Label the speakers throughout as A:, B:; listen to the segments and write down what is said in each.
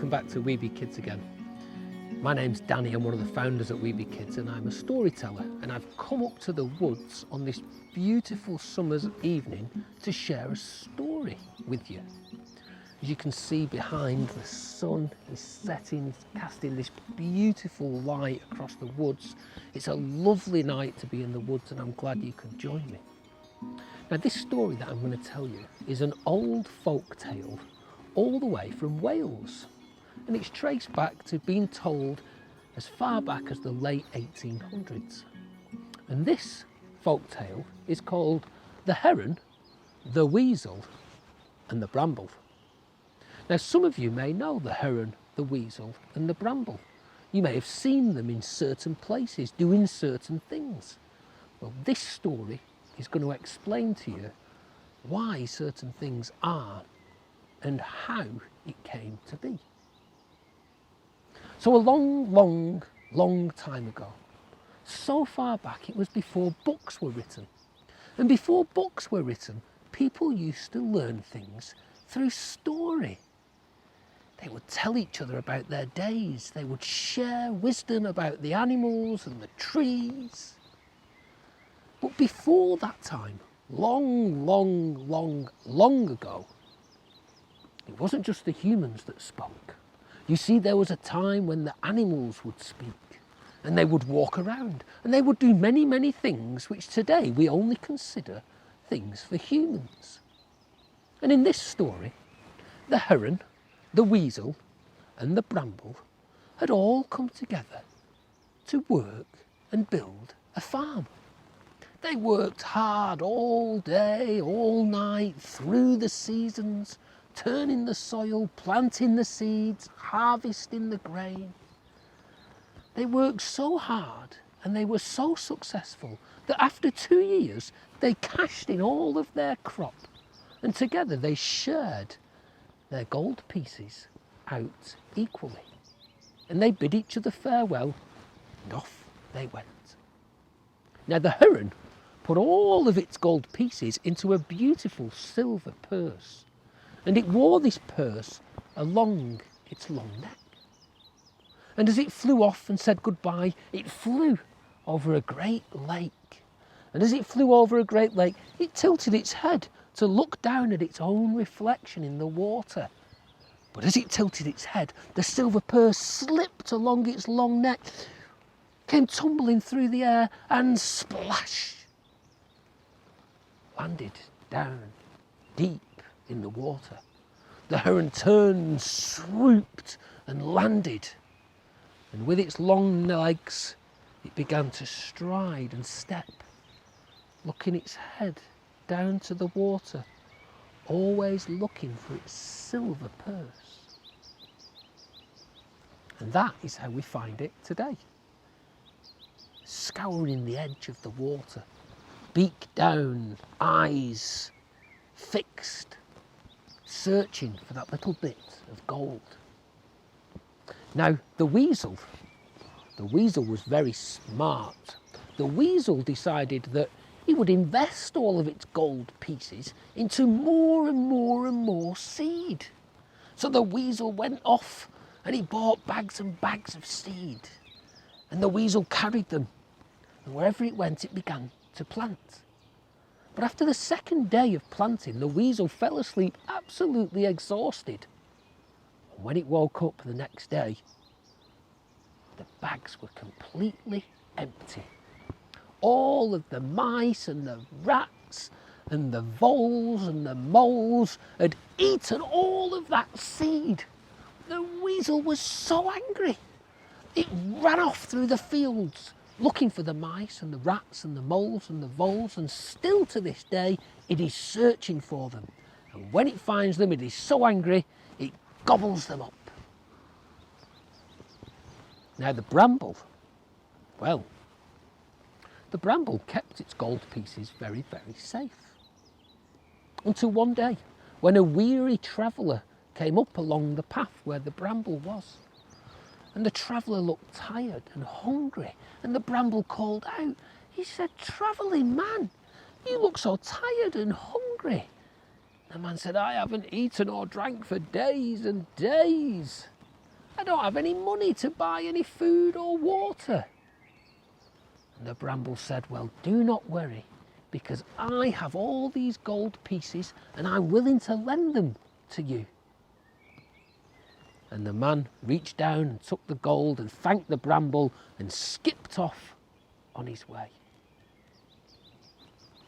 A: welcome back to We Be Kids again. My name's Danny, I'm one of the founders at We Be Kids and I'm a storyteller, and I've come up to the woods on this beautiful summer's evening to share a story with you. As you can see behind, the sun is setting, casting this beautiful light across the woods. It's a lovely night to be in the woods and I'm glad you could join me. Now this story that I'm going to tell you is an old folk tale all the way from Wales, and it's traced back to being told as far back as the late 1800s. And this folk tale is called The Heron, the Weasel and the Bramble. Now some of you may know the heron, the weasel and the bramble. You may have seen them in certain places doing certain things. Well, this story is going to explain to you why certain things are and how it came to be. So a long time ago, so far back it was before books were written. And before books were written, people used to learn things through story. They would tell each other about their days. They would share wisdom about the animals and the trees. But before that time, long ago, it wasn't just the humans that spoke. You see, there was a time when the animals would speak and they would walk around and they would do many things which today we only consider things for humans. And in this story, the heron, the weasel and the bramble had all come together to work and build a farm. They worked hard all day, all night, through the seasons, turning the soil, planting the seeds, harvesting the grain. They worked so hard and they were so successful that after 2 years they cashed in all of their crop, and together they shared their gold pieces out equally. And they bid each other farewell and off they went. Now the heron put all of its gold pieces into a beautiful silver purse, and it wore this purse along its long neck. And as it flew off and said goodbye, it flew over a great lake. And as it flew over a great lake, it tilted its head to look down at its own reflection in the water. But as it tilted its head, the silver purse slipped along its long neck, came tumbling through the air and splash, landed down deep in the water. The heron turned, swooped and landed, and with its long legs it began to stride and step, looking its head down to the water, always looking for its silver purse. And that is how we find it today, scouring the edge of the water, beak down, eyes fixed, searching for that little bit of gold. Now the weasel was very smart. The weasel decided that he would invest all of its gold pieces into more and more seed. So the weasel went off and he bought bags and bags of seed, and the weasel carried them, and wherever it went it began to plant. But after the second day of planting, the weasel fell asleep absolutely exhausted. And when it woke up the next day, the bags were completely empty. All of the mice and the rats and the voles and the moles had eaten all of that seed. The weasel was so angry. It ran off through the fields, looking for the mice and the rats and the moles and the voles, and still to this day it is searching for them. And when it finds them, it is so angry it gobbles them up. Now the bramble, well, the bramble kept its gold pieces very safe, until one day when a weary traveller came up along the path where the bramble was. And the traveller looked tired and hungry, and the bramble called out. He said, "Travelling man, you look so tired and hungry." The man said, "I haven't eaten or drank for days and days." I don't have any money to buy any food or water. And the bramble said, well, do not worry, because I have all these gold pieces and I'm willing to lend them to you. And the man reached down and took the gold and thanked the bramble and skipped off on his way.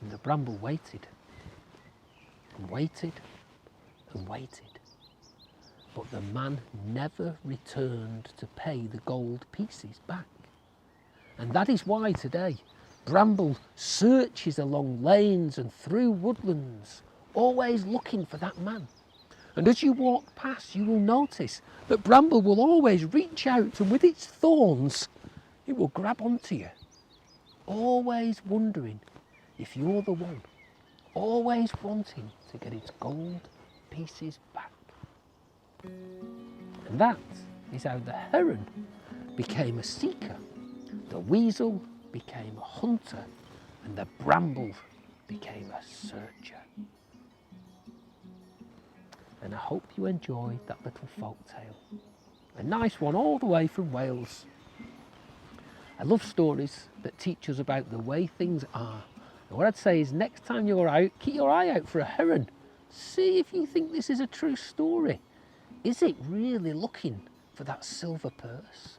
A: And the bramble waited and waited and waited. But the man never returned to pay the gold pieces back. And that is why today Bramble searches along lanes and through woodlands, always looking for that man. And as you walk past, you will notice that Bramble will always reach out and with its thorns, it will grab onto you, always wondering if you're the one, always wanting to get its gold pieces back. And that is how the heron became a seeker, the weasel became a hunter, and the bramble became a searcher. And I hope you enjoyed that little folk tale. A nice one all the way from Wales. I love stories that teach us about the way things are. And what I'd say is next time you're out, keep your eye out for a heron. See if you think this is a true story. Is it really looking for that silver purse?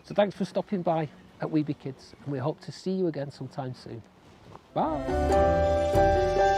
A: So thanks for stopping by at Wee Bee Kids, and we hope to see you again sometime soon. Bye.